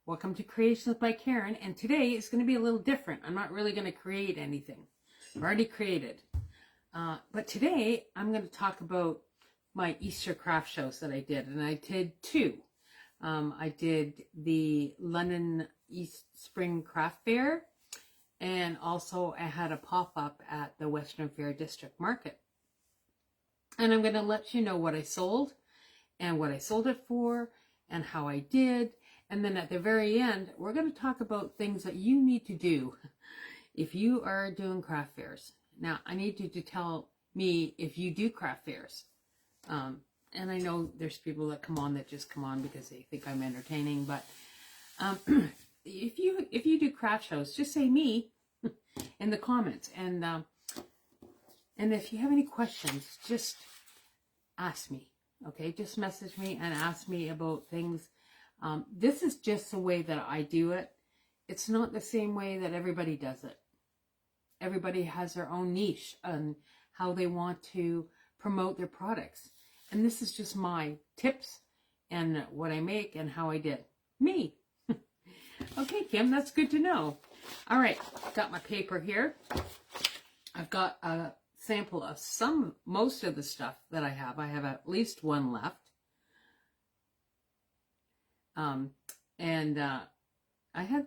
Welcome to Creations by Karen, and today is going to be a little different. I'm not really going to create anything. I've already created. But today I'm going to talk about my Easter craft shows that I did, and I did two. I did the London East Spring Craft Fair, and also I had a pop-up at the Western Fair District Market. And I'm going to let you know what I sold, and what I sold it for, and how I did. And then at the very end, we're going to talk about things that you need to do if you are doing craft fairs. Now, I need you to tell me if you do craft fairs. And I know there's people that come on that just come on because they think I'm entertaining, but if you do craft shows, just say me in the comments. And if you have any questions, just ask me. Okay, just message me and ask me about things. This is just the way that I do it. It's not the same way that everybody does it. Everybody has their own niche on how they want to promote their products. And this is just my tips and what I make and how I did. Me. Okay, Kim, that's good to know. All right, got my paper here. I've got a sample of most of the stuff that I have. I have at least one left.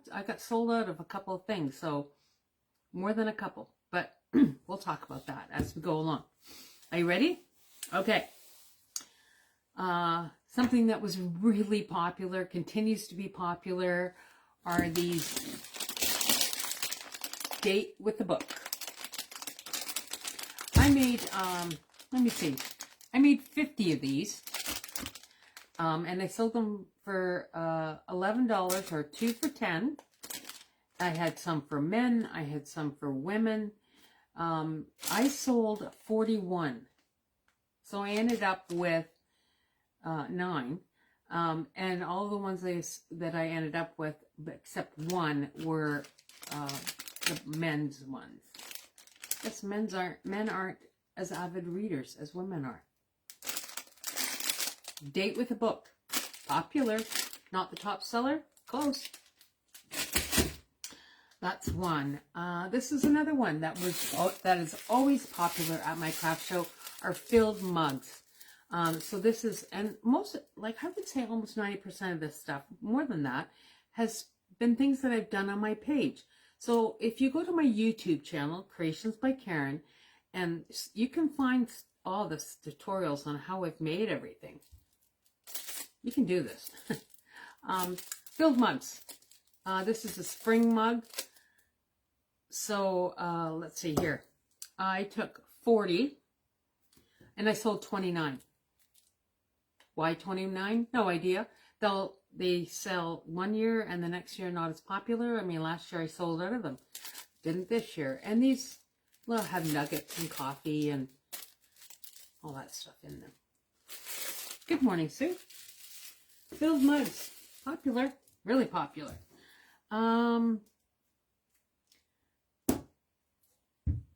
I got sold out of a couple of things, so more than a couple, but we'll talk about that as we go along. Are you ready? Okay. Something that was really popular, continues to be popular, are these Date with the Book. I made, let me see, I made 50 of these. And I sold them for $11 or 2 for $10. I had some for men. I had some for women. I sold 41. So I ended up with 9. And all the ones that I ended up with, except one, were the men's ones. Yes, men aren't as avid readers as women are. Date with a Book. Popular. Not the top seller. Close. That's one. This is another one that is always popular at my craft show, are filled mugs. So this is, and most, like I would say almost 90% of this stuff, more than that, has been things that I've done on my page. So if you go to my YouTube channel, Creations by Karen, and you can find all the tutorials on how I've made everything. You can do this. Filled mugs. This is a spring mug. So let's see here. I took 40 and I sold 29. Why 29? No idea. They sell one year and the next year not as popular. I mean, last year I sold out of them. Didn't this year. And these have nuggets and coffee and all that stuff in them. Good morning, Sue. Filled mugs. Popular. Really popular.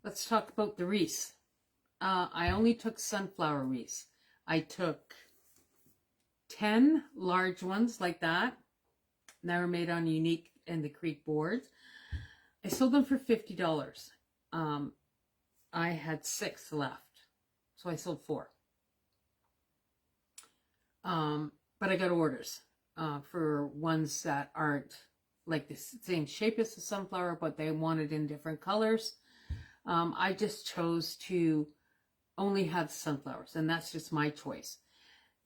Let's talk about the wreaths. I only took sunflower wreaths. I took 10 large ones like that. And they were made on Unique and the Creek boards. I sold them for $50. I had 6 left. So I sold 4. But I got orders for ones that aren't like the same shape as the sunflower, but they wanted in different colors. I just chose to only have sunflowers, and that's just my choice.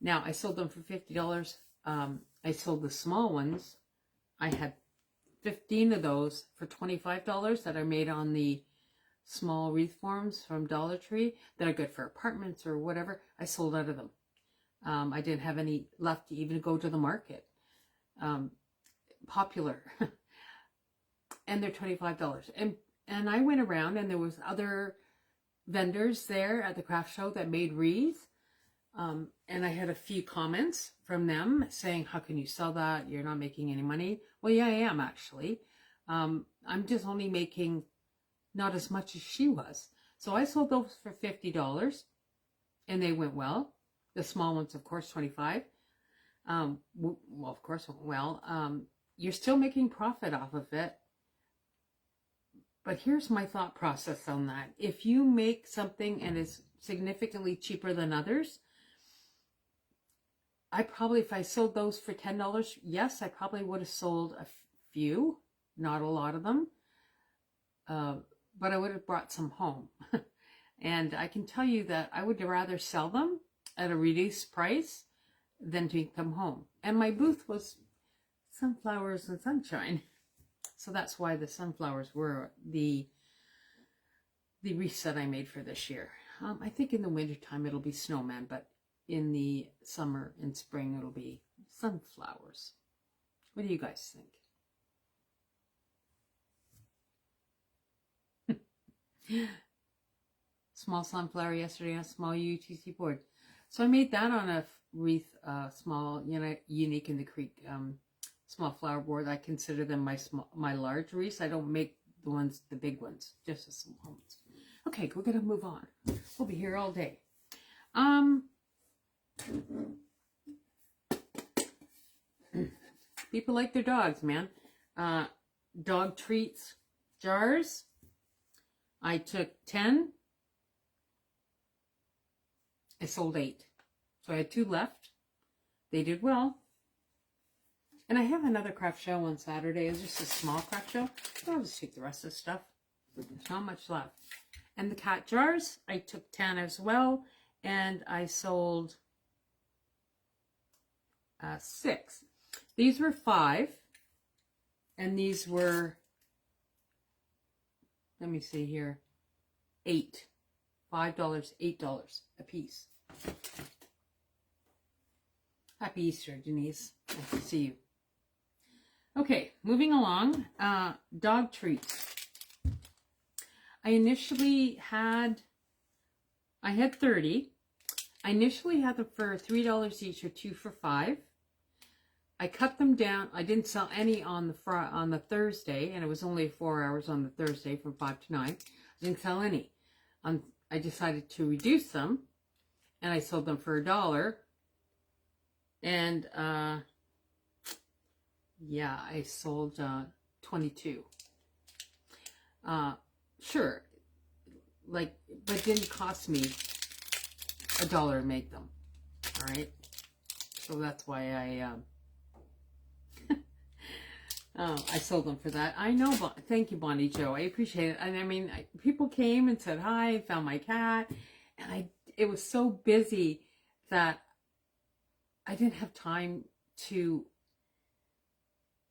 Now, I sold them for $50. I sold the small ones. I had 15 of those for $25 that I made on the small wreath forms from Dollar Tree that are good for apartments or whatever. I sold out of them. I didn't have any left to even go to the market. Popular. And they're $25. And I went around and there was other vendors there at the craft show that made wreaths. And I had a few comments from them saying, how can you sell that? You're not making any money. Well, yeah, I am actually. I'm just only making not as much as she was. So I sold those for $50 and they went well. The small ones, of course, 25. Well, of course, went well. you're still making profit off of it. But here's my thought process on that. If you make something and it's significantly cheaper than others, I probably, if I sold those for $10, yes, I probably would have sold a few, not a lot of them, but I would have brought some home. And I can tell you that I would rather sell them at a reduced price than take them home. And my booth was sunflowers and sunshine. So that's why the sunflowers were the wreaths that I made for this year. I think in the wintertime it'll be snowman, but in the summer and spring it'll be sunflowers. What do you guys think? Small sunflower yesterday on a small UTC board. So I made that on a wreath, small, unique in the creek, small flower board. I consider them my large wreaths. I don't make the big ones, just the small ones. Okay, we're gonna move on. We'll be here all day. People like their dogs, man. Dog treats jars. I took 10. I sold 8. So I had 2 left. They did well. And I have another craft show on Saturday. It's just a small craft show. So I'll just take the rest of the stuff. There's not much left. And the cat jars, I took 10 as well. And I sold 6. These were 5. And these were, let me see here, 8. $5, $8 a piece. Happy Easter, Denise. Nice to see you. Okay, moving along. Dog treats. I had 30. I initially had them for $3 each or 2 for $5. I cut them down. I didn't sell any on the Thursday, and it was only 4 hours on the Thursday from 5 to 9. I didn't sell any. I decided to reduce them, and I sold them for $1. And yeah, I sold 22. Sure, but it didn't cost me $1 to make them. All right, so that's why I sold them for that. I know, thank you, Bonnie Joe. I appreciate it. And I mean, people came and said hi, found my cat, and it was so busy that I didn't have time to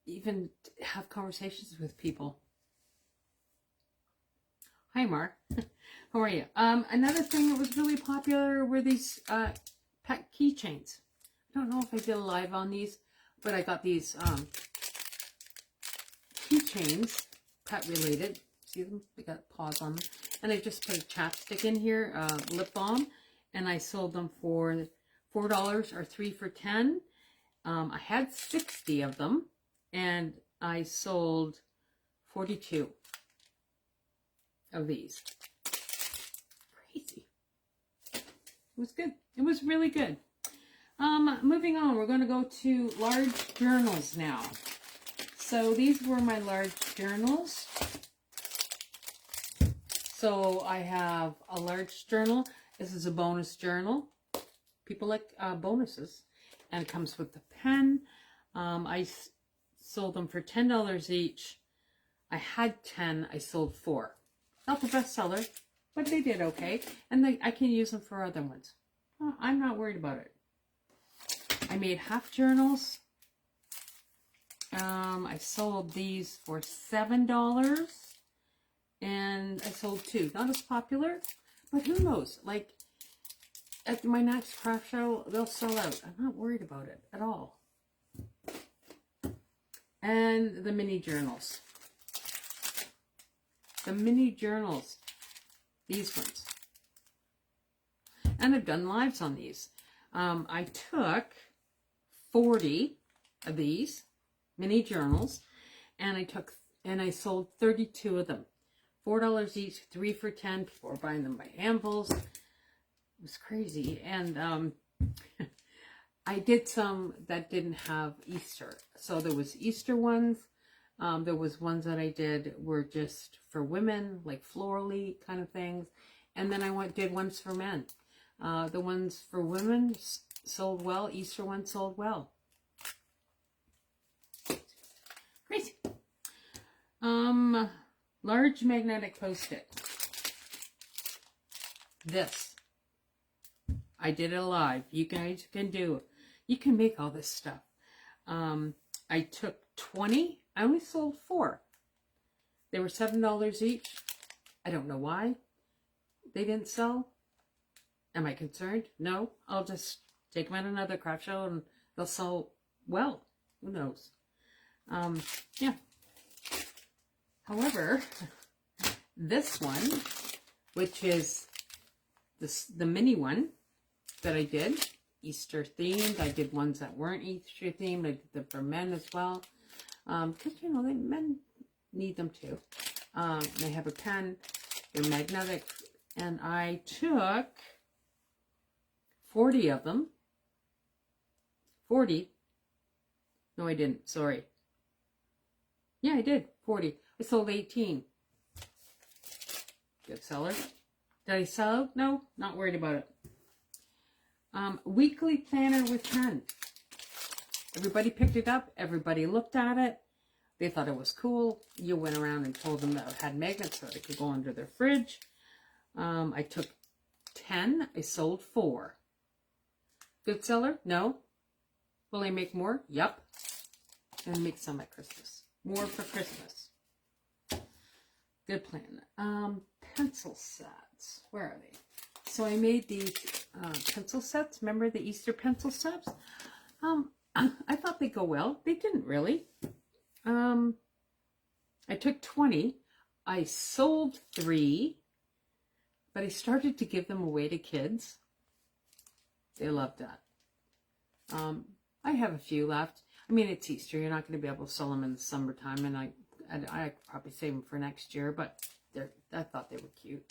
even have conversations with people. Hi, Mark. How are you? Another thing that was really popular were these pet keychains. I don't know if I did a live on these, but I got these keychains, pet related. See them? They got paws on them. And I just put a chapstick in here, lip balm, and I sold them for $4 or 3 for 10. I had 60 of them, and I sold 42 of these. Crazy. It was good. It was really good. Moving on, we're going to go to large journals now. So these were my large journals. So I have a large journal. This is a bonus journal. People like bonuses. And it comes with the pen. I sold them for $10 each. I had 10. I sold 4. Not the best seller, but they did okay. And I can use them for other ones. I'm not worried about it. I made half journals. I sold these for $7. And I sold 2. Not as popular, but who knows? Like, at my next craft show, they'll sell out. I'm not worried about it at all. And the mini journals. The mini journals. These ones. And I've done lives on these. I took 40 of these mini journals, and I sold 32 of them. $4 each, 3 for 10, people were buying them by handfuls. It was crazy. And I did some that didn't have Easter. So there was Easter ones. There was ones that I did were just for women, like florally kind of things. And then I did ones for men. The ones for women sold well. Easter ones sold well. Crazy. Large magnetic Post-it. This. I did it live. You guys can do it. You can make all this stuff. I took 20. I only sold 4. They were $7 each. I don't know why they didn't sell. Am I concerned? No. I'll just take them at another craft show and they'll sell well. Who knows? Yeah. However, this one, which is the mini one that I did, Easter themed. I did ones that weren't Easter themed. I did them for men as well. Because, you know, men need them too. They have a pen. They're magnetic. And I took 40 of them. 40. No, I didn't. Sorry. Yeah, I did. 40. I sold 18. Good seller. Did I sell out? No, not worried about it. Weekly planner with pen. Everybody picked it up. Everybody looked at it. They thought it was cool. You went around and told them that it had magnets so it could go under their fridge. I took 10. I sold 4. Good seller? No. Will I make more? Yup. I'm going to make some at Christmas. More for Christmas. Good plan. Pencil sets. Where are they? So I made these pencil sets. Remember the Easter pencil sets? I thought they'd go well. They didn't really. I took 20. I sold 3. But I started to give them away to kids. They loved that. I have a few left. I mean, it's Easter. You're not going to be able to sell them in the summertime. And I could probably save them for next year. But I thought they were cute.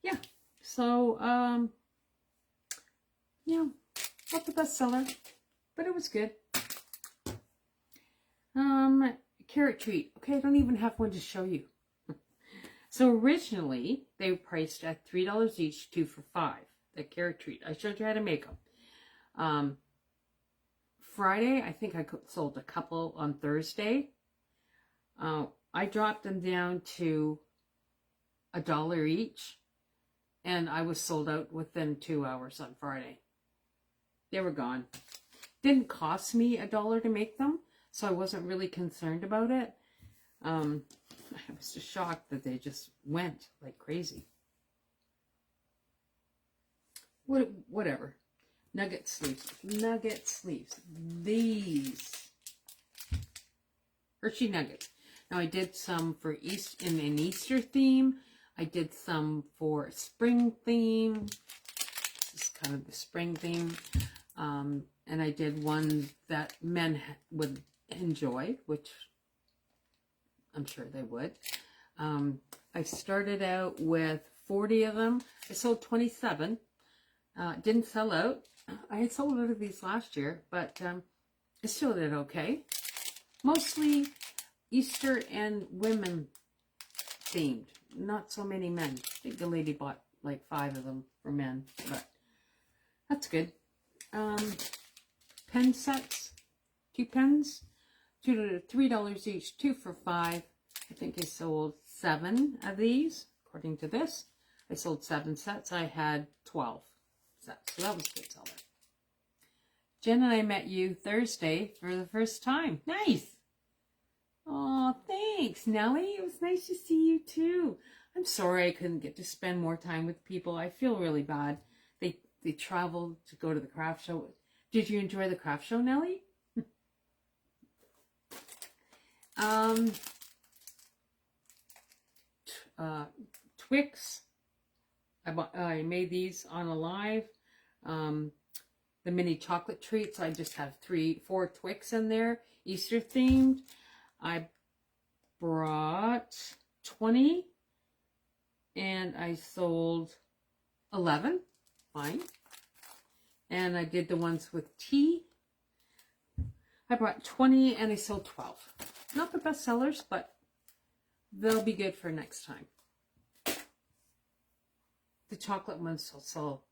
Yeah. So, yeah. Not the best seller. But it was good. Carrot treat. Okay, I don't even have one to show you. So originally, they were priced at $3 each, 2 for $5. The carrot treat. I showed you how to make them. Friday, I think I sold a couple on Thursday. I dropped them down to $1 each. And I was sold out within 2 hours on Friday. They were gone. Didn't cost me $1 to make them. So I wasn't really concerned about it. I was just shocked that they just went like crazy. Whatever. Nugget sleeves. Nugget sleeves. These. Hershey Nuggets. Now I did some for in an Easter theme. I did some for spring theme. This is kind of the spring theme. And I did one that men would enjoy, which I'm sure they would. I started out with 40 of them. I sold 27. Didn't sell out. I had sold out of these last year, but I still did okay. Mostly Easter and women themed. Not so many men. I think the lady bought like 5 of them for men, but that's good. Pen sets. 2 pens. $3 each. 2 for $5. I think I sold 7 of these. According to this, I sold 7 sets. I had 12 sets. So that was a good seller. Jen and I met you Thursday for the first time. Nice. Oh, thanks, Nellie. It was nice to see you too. I'm sorry I couldn't get to spend more time with people. I feel really bad. They traveled to go to the craft show. Did you enjoy the craft show, Nellie? Twix. I made these on a live. The mini chocolate treats. I just have 4 Twix in there. Easter themed. I brought 20 and I sold 11. Fine. And I did the ones with tea. I brought 20 and I sold 12. Not the best sellers, but they'll be good for next time. The chocolate ones will sell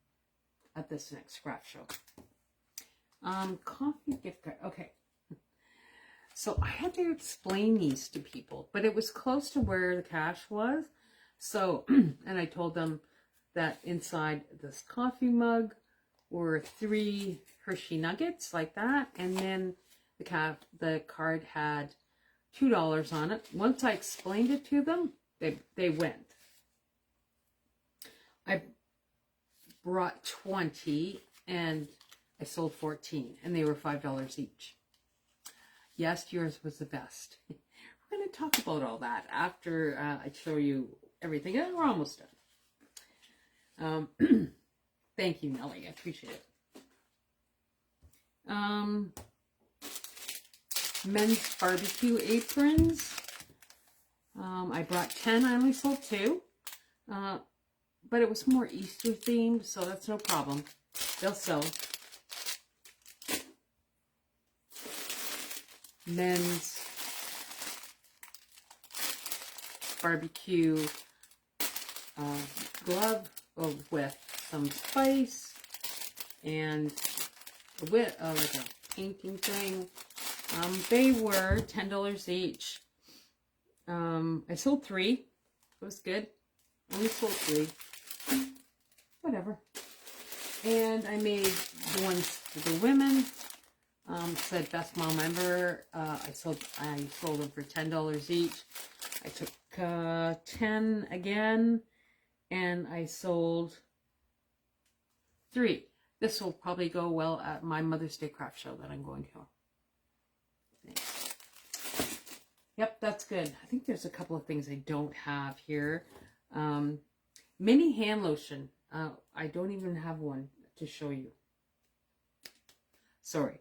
at this next craft show. Coffee gift card. Okay. So I had to explain these to people, but it was close to where the cash was. So, and I told them that inside this coffee mug were 3 Hershey Nuggets like that. And then the card had $2 on it. Once I explained it to them, they went. I brought 20 and I sold 14 and they were $5 each. Yes, yours was the best. We're going to talk about all that after I show you everything. We're almost done. Thank you, Nellie. I appreciate it. Men's barbecue aprons. I brought 10. I only sold 2. But it was more Easter themed, so that's no problem. They'll sell. Men's barbecue glove with some spice and with like a painting thing. They were $10 each. I sold 3. It was good. Only sold 3. Whatever. And I made the ones for the women. Said best mom ever. I sold them for $10 each. I took 10 again, and I sold 3. This will probably go well at my Mother's Day craft show that I'm going to. Thanks. Yep, that's good. I think there's a couple of things I don't have here. Mini hand lotion. I don't even have one to show you. Sorry.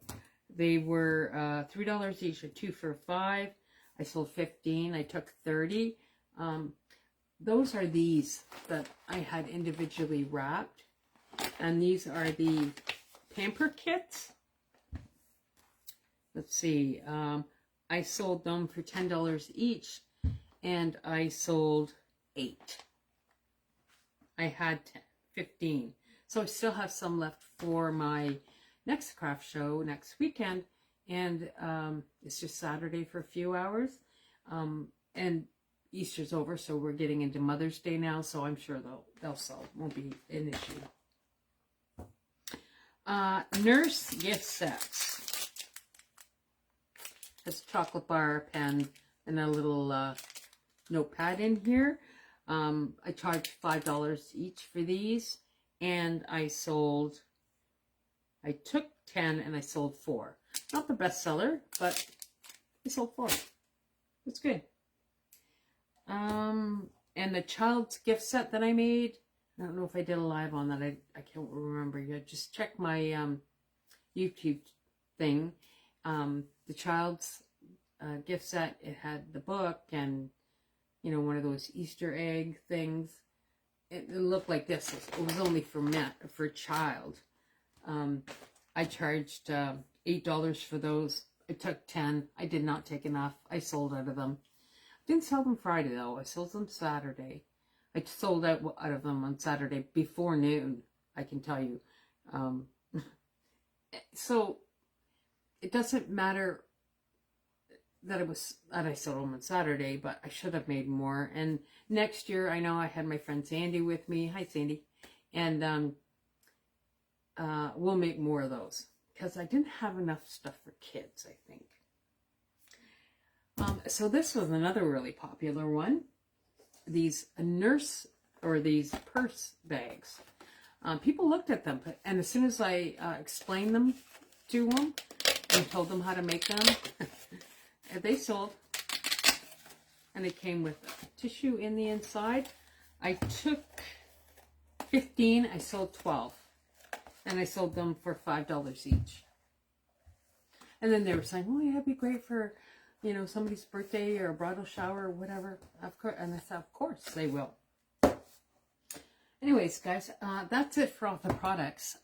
They were $3 each, or 2 for $5. I sold 15. I took 30. Those are these that I had individually wrapped. And these are the pamper kits. Let's see. I sold them for $10 each. And I sold 8. I had 15. So I still have some left for my next craft show next weekend. And it's just Saturday for a few hours. And Easter's over, so we're getting into Mother's Day now. So I'm sure they'll sell. Won't be an issue. Nurse gift sets. Has a chocolate bar, a pen, and a little notepad in here. I charged $5 each for these, and I took 10 and I sold 4. Not the best seller, but I sold 4. It's good. And the child's gift set that I made, I don't know if I did a live on that. I can't remember yet. Just check my YouTube thing. The child's gift set, it had the book and, you know, one of those Easter egg things. It looked like this. It was only for child. I charged $8 for those. I took 10. I did not take enough. I sold out of them. Didn't sell them Friday though. I sold them Saturday. I sold out of them on Saturday before noon, I can tell you. So it doesn't matter that I sold them on Saturday, but I should have made more. And next year, I know I had my friend Sandy with me. Hi, Sandy. And we'll make more of those because I didn't have enough stuff for kids, I think. So this was another really popular one. These these purse bags. People looked at them, and as soon as I explained them to them and told them how to make them, they sold. And it came with tissue in the inside. I took 15, I sold 12. And I sold them for $5 each. And then they were saying, oh yeah, it'd be great for, you know, somebody's birthday or a bridal shower or whatever. Of course. And I said, of course they will. Anyways, guys, that's it for all the products.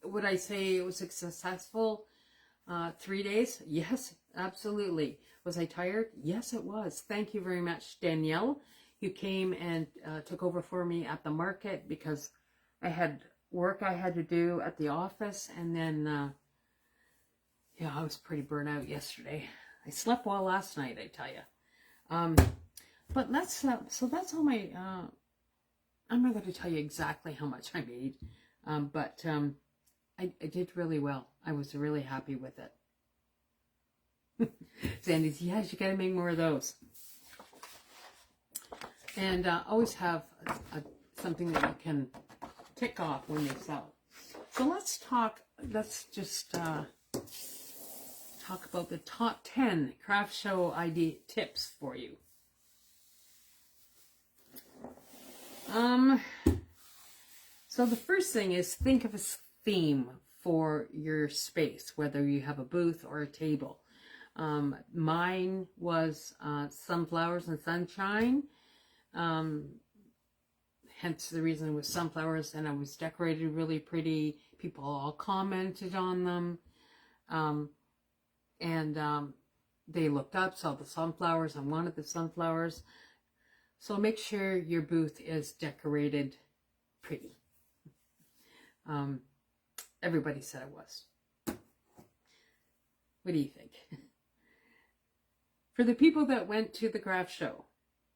would I say it was a successful 3 days? Yes, absolutely. Was I tired? Yes, it was. Thank you very much, Danielle, who came and took over for me at the market because I had work I had to do at the office. And then, yeah, I was pretty burnt out yesterday. I slept well last night, I tell you. But so that's all my, I'm not going to tell you exactly how much I made, but I did really well. I was really happy with it. Sandy's, yes, you got to make more of those. And always have something that you can tick off when they sell. So let's just talk about the top 10 craft show idea tips for you. So the first thing is think of a theme for your space, whether you have a booth or a table. Mine was sunflowers and sunshine. Hence the reason it was sunflowers, and I was decorated really pretty. People all commented on them. They looked up, saw the sunflowers, and wanted the sunflowers. So make sure your booth is decorated pretty. Everybody said it was. What do you think? For the people that went to the craft show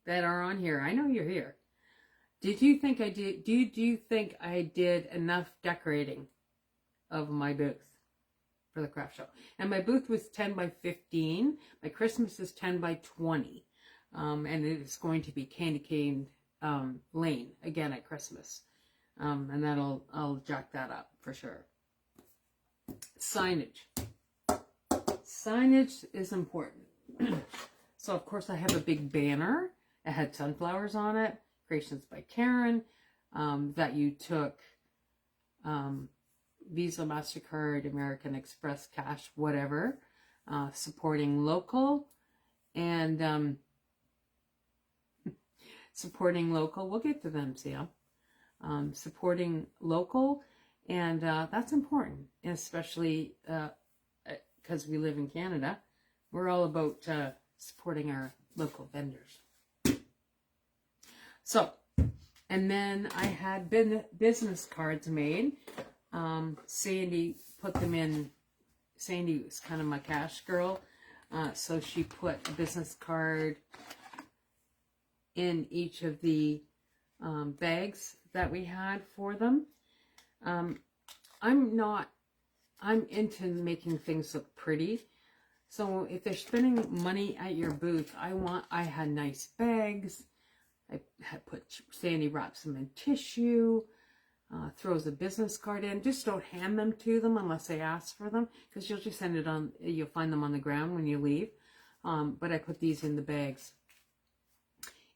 that are on here, I know you're here. Did you think I did? Do you think I did enough decorating of my booth for the craft show? And my booth was 10 by 15. My Christmas is 10 by 20. And it is going to be Candy Cane Lane again at Christmas. And I'll jack that up for sure. Signage. Signage is important. So of course I have a big banner. It had sunflowers on it. Creations by Karen. That you took Visa, MasterCard, American Express, cash, whatever. Supporting local. And supporting local. We'll get to them, Sam. Supporting local. And that's important, especially because we live in Canada. We're all about supporting our local vendors. So, and then I had business cards made. Sandy put them in. Sandy was kind of my cash girl. So she put a business card in each of the bags that we had for them. I'm into making things look pretty. So if they're spending money at your booth, I had nice bags. I had put, Sandy wraps them in tissue, throws a business card in. Just don't hand them to them unless they ask for them, because you'll just send it on, you'll find them on the ground when you leave. But I put these in the bags.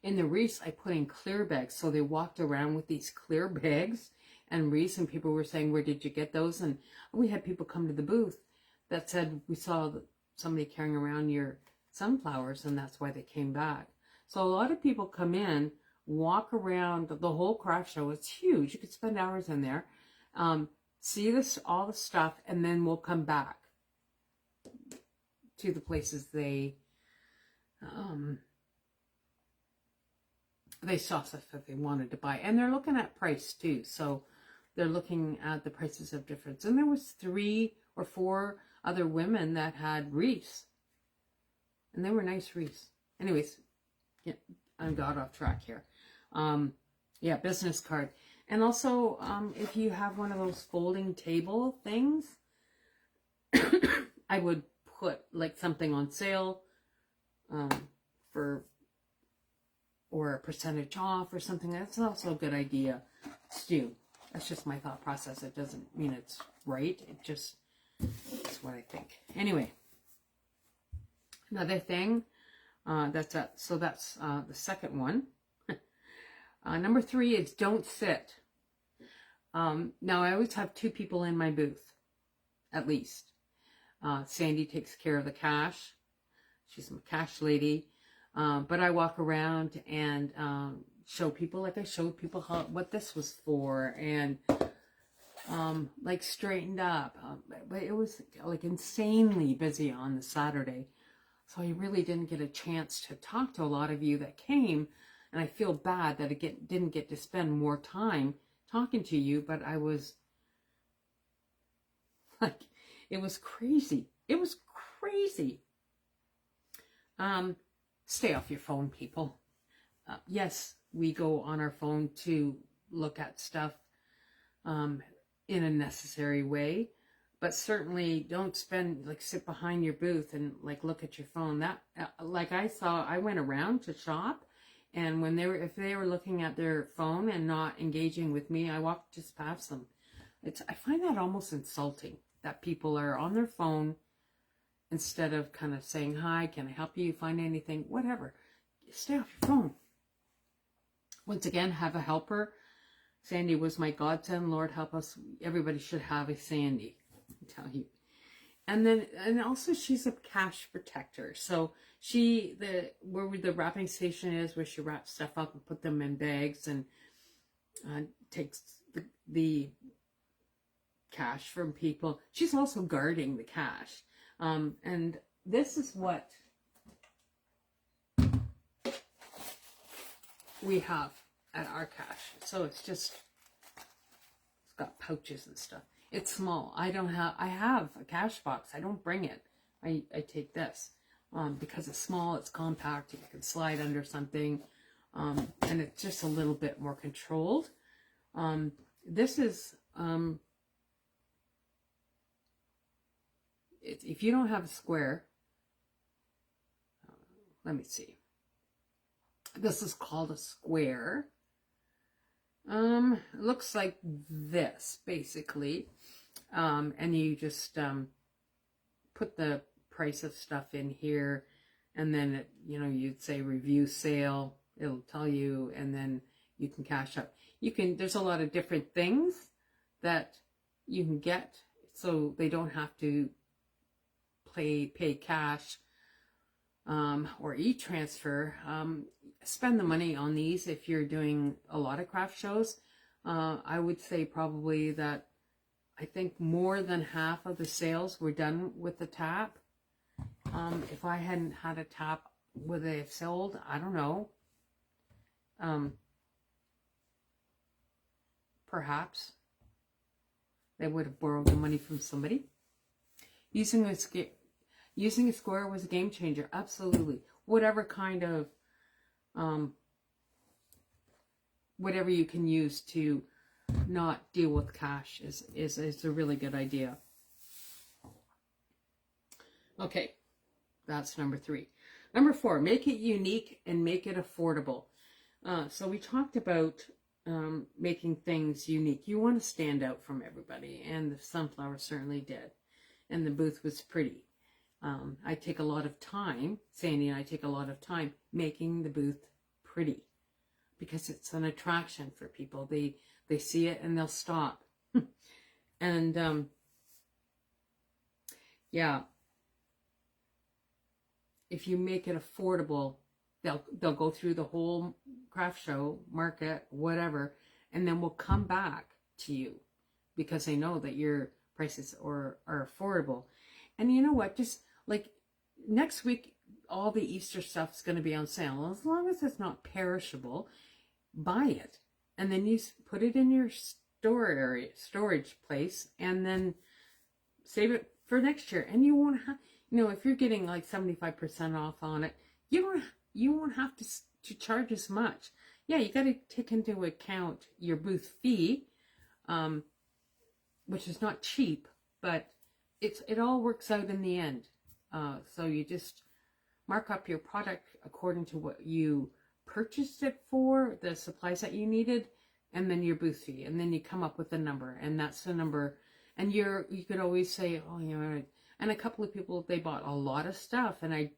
In the wreaths, I put in clear bags. So they walked around with these clear bags and wreaths, and people were saying, where did you get those? And we had people come to the booth that said, we saw somebody carrying around your sunflowers, and that's why they came back. So a lot of people come in, walk around the whole craft show. It's huge. You could spend hours in there, see this, all the stuff, and then we'll come back to the places they saw stuff that they wanted to buy. And they're looking at price too. So they're looking at the prices of difference. And there was 3 or 4 other women that had wreaths. And they were nice wreaths. Anyways, yeah, I got off track here. Yeah, business card. And also, if you have one of those folding table things, I would put like something on sale or a percentage off or something. That's also a good idea too. That's just my thought process. It doesn't mean it's right. It's what I think. Anyway, another thing, so that's the second one. Number 3 is don't sit. Now I always have 2 people in my booth, at least. Sandy takes care of the cash. She's a cash lady. But I walk around and show people, like I showed people what this was for, and like straightened up. But it was like insanely busy on the Saturday. So I really didn't get a chance to talk to a lot of you that came. And I feel bad that I didn't get to spend more time talking to you, but I was like, it was crazy. It was crazy. Stay off your phone, people. Yes, we go on our phone to look at stuff in a necessary way, but certainly don't sit behind your booth and like look at your phone. That like I went around to shop, and when if they were looking at their phone and not engaging with me, I walked just past them. I find that almost insulting that people are on their phone instead of kind of saying, hi, can I help you find anything, whatever. Stay off your phone. Once again, have a helper. Sandy was my godsend. Lord help us. Everybody should have a Sandy, I tell you. And also she's a cash protector. So where the wrapping station is, where she wraps stuff up and put them in bags and takes the cash from people. She's also guarding the cash. And this is what we have at our cash. So it's got pouches and stuff. It's small. I have a cash box. I don't bring it. I take this because it's small, it's compact, you can slide under something, and it's just a little bit more controlled. This is if you don't have a square, let me see. This is called a square. It looks like this, basically. And you just put the price of stuff in here, and then you'd say review sale. It'll tell you, and then you can cash up. There's a lot of different things that you can get, so they don't have to pay cash or e-transfer. Spend the money on these if you're doing a lot of craft shows. I would say probably that I think more than half of the sales were done with the tap. If I hadn't had a tap, would they have sold? I don't know. Perhaps they would have borrowed the money from somebody. Using a square was a game changer. Absolutely. Whatever kind of whatever you can use to not deal with cash is a really good idea. Okay, that's number 3. Number 4, make it unique and make it affordable. So we talked about making things unique. You want to stand out from everybody, and the sunflower certainly did. And the booth was pretty. I take a lot of time, Sandy and I take a lot of time making the booth pretty, because it's an attraction for people. They see it and they'll stop. And yeah, if you make it affordable, they'll go through the whole craft show, market, whatever, and then we'll come back to you because they know that your prices are affordable. And you know what? Just like next week, all the Easter stuff's going to be on sale. As long as it's not perishable, buy it. And then you put it in your storage place, and then save it for next year. And you won't have, if you're getting like 75% off on it, you won't have to charge as much. Yeah, you got to take into account your booth fee, which is not cheap, but it all works out in the end. So you just mark up your product according to what you purchased it for, the supplies that you needed, and then your booth fee, and then you come up with a number, and that's the number. And you could always say, and a couple of people, they bought a lot of stuff, and I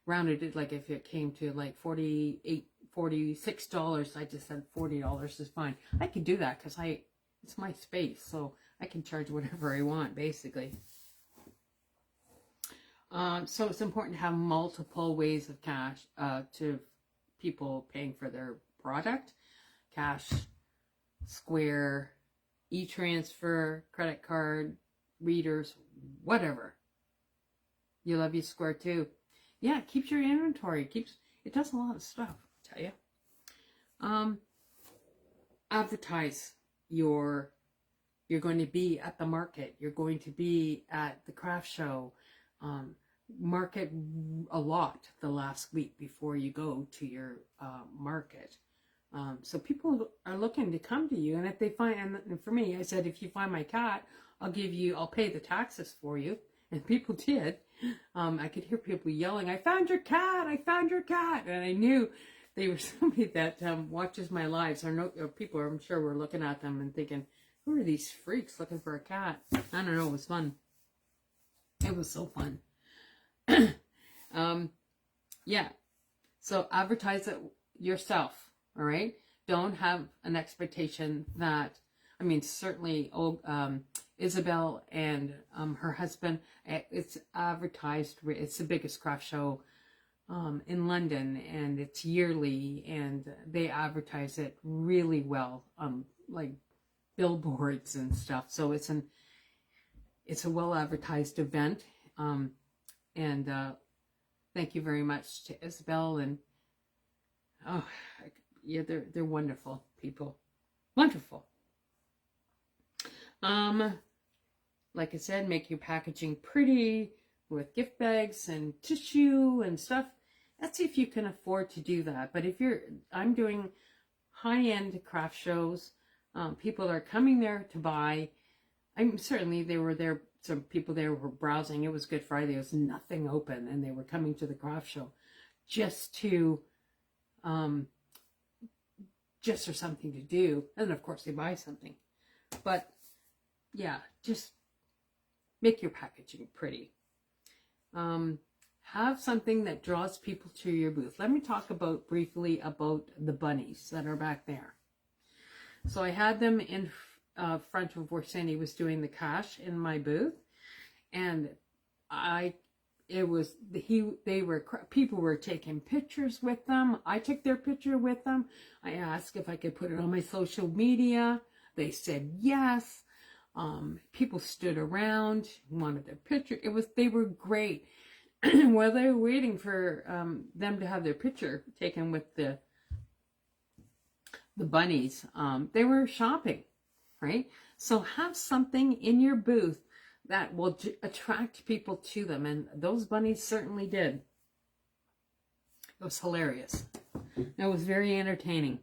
rounded it, like if it came to like $46, I just said $40 is fine. I could do that because it's my space, so I can charge whatever I want, basically. So it's important to have multiple ways of cash to people paying for their product. Cash, square, e-transfer, credit card, readers, whatever. You Love You Square too. Yeah, it keeps your inventory. It does a lot of stuff, I'll tell you. Advertise you're going to be at the market. You're going to be at the craft show. Market a lot the last week before you go to your market. So people are looking to come to you, and if they find, and for me, I said, if you find my cat, I'll pay the taxes for you. And people did. I could hear people yelling, I found your cat, I found your cat. And I knew they were somebody that watches my lives, or people, I'm sure, were looking at them and thinking, who are these freaks looking for a cat? I don't know, it was fun. It was so fun. Yeah. So advertise it yourself, all right? Don't have an expectation that, I mean, certainly Isabel and her husband, it's advertised, it's the biggest craft show in London, and it's yearly, and they advertise it really well, like billboards and stuff. So it's a well advertised event, and thank you very much to Isabel, and yeah, they're wonderful people, wonderful. Like I said, make your packaging pretty with gift bags and tissue and stuff. That's if you can afford to do that. But if I'm doing high-end craft shows, people are coming there to buy. Certainly they were there, some people there were browsing. It was Good Friday, there was nothing open, and they were coming to the craft show just for something to do. And of course they buy something. But yeah, just make your packaging pretty. Have something that draws people to your booth. Let me talk briefly about the bunnies that are back there. So I had them in front of where Sandy was doing the cash in my booth, and people were taking pictures with them. I took their picture with them. I asked if I could put it on my social media. They said yes. People stood around, wanted their picture. They were great. While they were waiting for them to have their picture taken with the bunnies, they were shopping, right? So have something in your booth that will attract people to them, and those bunnies certainly did. It was hilarious. It was very entertaining.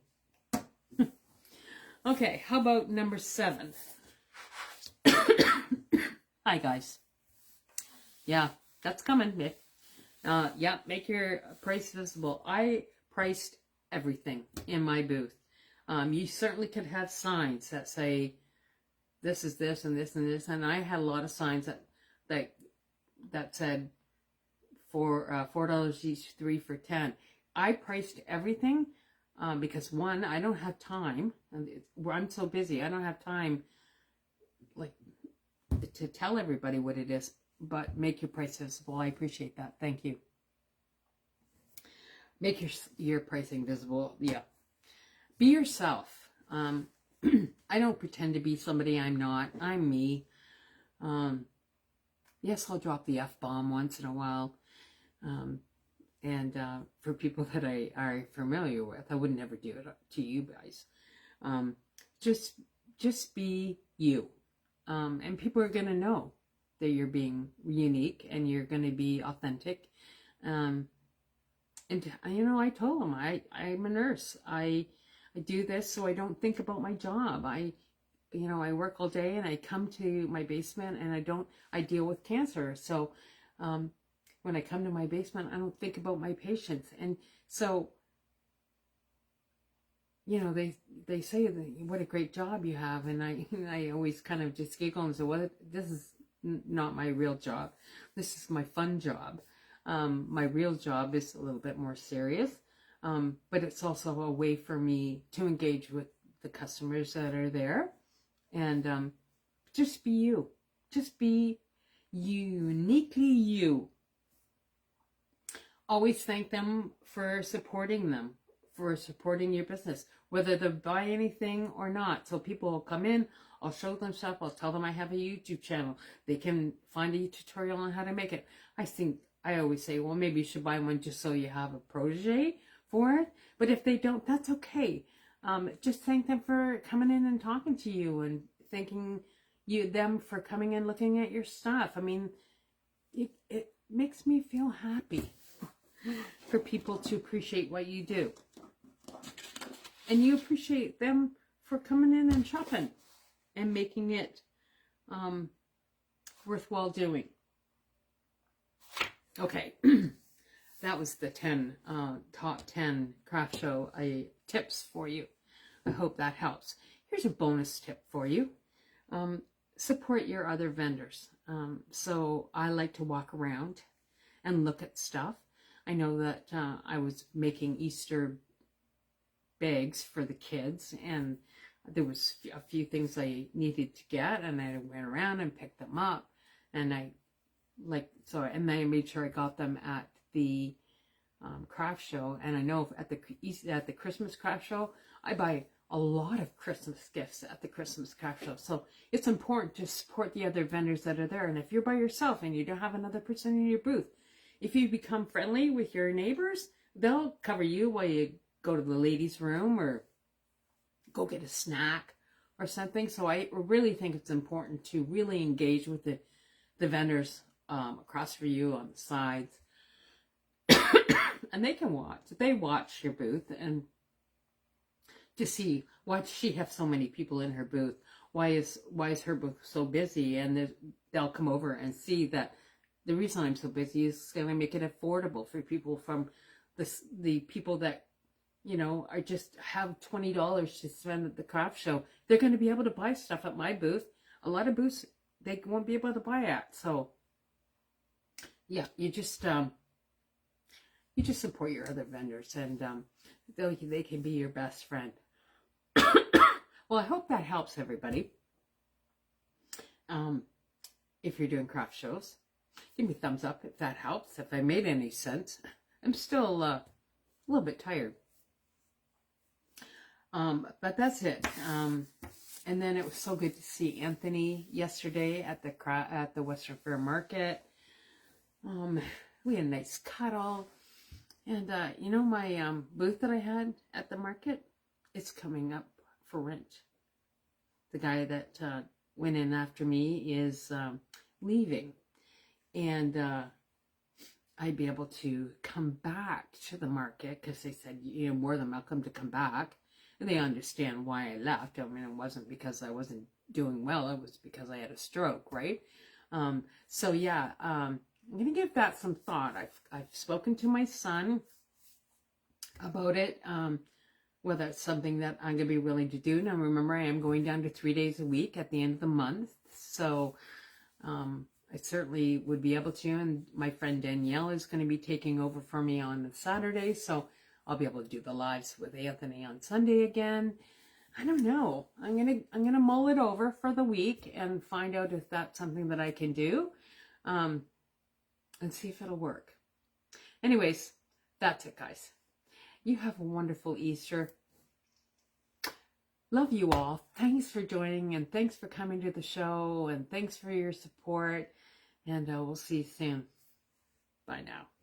Okay, how about number 7? Hi guys. Yeah, that's coming, Nick. Yeah, make your price visible. I priced everything in my booth. You certainly could have signs that say this is this and this and this, and I had a lot of signs that said for $4 each, 3 for $10. I priced everything because one, I don't have time. I'm so busy. I don't have time to tell everybody what it is. But make your price visible. I appreciate that. Thank you. Make your pricing visible. Yeah. Be yourself. I don't pretend to be somebody I'm not. I'm me. Yes, I'll drop the F-bomb once in a while. And for people that I are familiar with, I would never do it to you guys. Just be you. And people are going to know that you're being unique and you're going to be authentic. And I told them I'm a nurse. I do this so I don't think about my job. I work all day and I come to my basement and I deal with cancer. So when I come to my basement, I don't think about my patients. And so, they say what a great job you have. And I always kind of just giggle and say, well, this is not my real job. This is my fun job. My real job is a little bit more serious, but it's also a way for me to engage with the customers that are there, and just be you. Just be uniquely you. Always thank them for supporting them, for supporting your business, whether they buy anything or not. So people will come in, I'll show them stuff, I'll tell them I have a YouTube channel. They can find a tutorial on how to make it. I always say, well, maybe you should buy one just so you have a protege for it. But if they don't, that's okay. Just thank them for coming in and talking to you, and thanking them for coming in, looking at your stuff. I mean, it makes me feel happy for people to appreciate what you do. And you appreciate them for coming in and shopping and making it worthwhile doing. Okay, that was the top 10 craft show tips for you. I hope that helps. Here's a bonus tip for you. Support your other vendors. So I like to walk around and look at stuff. I know that I was making Easter bags for the kids, and there was a few things I needed to get, and I went around and picked them up, and I made sure I got them at the craft show. And I know at the Christmas craft show, I buy a lot of Christmas gifts at the Christmas craft show. So it's important to support the other vendors that are there. And if you're by yourself and you don't have another person in your booth, if you become friendly with your neighbors, they'll cover you while you go to the ladies' room or go get a snack or something. So I really think it's important to really engage with the vendors across from you, on the sides. And they can watch. They watch your booth and to see, why does she have so many people in her booth? Why is her booth so busy? And they'll come over and see that the reason I'm so busy is going to make it affordable for people from the people that, are just have $20 to spend at the craft show. They're going to be able to buy stuff at my booth. A lot of booths they won't be able to buy at. So yeah, you just support your other vendors, and they can be your best friend. Well, I hope that helps everybody. If you're doing craft shows, give me a thumbs up if that helps, if I made any sense. I'm still a little bit tired. But that's it. And then it was so good to see Anthony yesterday at the Western Fair Market. We had a nice cuddle. And, my booth that I had at the market, it's coming up for rent. The guy that went in after me is leaving. And I'd be able to come back to the market because they said, you're more than welcome to come back. And they understand why I left. I mean, it wasn't because I wasn't doing well. It was because I had a stroke, right? So, yeah, I'm going to give that some thought. I've spoken to my son about it, whether it's something that I'm going to be willing to do. Now, remember, I am going down to 3 days a week at the end of the month. So I certainly would be able to. And my friend Danielle is going to be taking over for me on Saturday. So I'll be able to do the lives with Anthony on Sunday again. I don't know. I'm gonna mull it over for the week and find out if that's something that I can do. And see if it'll work. Anyways, that's it, guys. You have a wonderful Easter. Love you all. Thanks for joining, and thanks for coming to the show, and thanks for your support. And we'll see you soon. Bye now.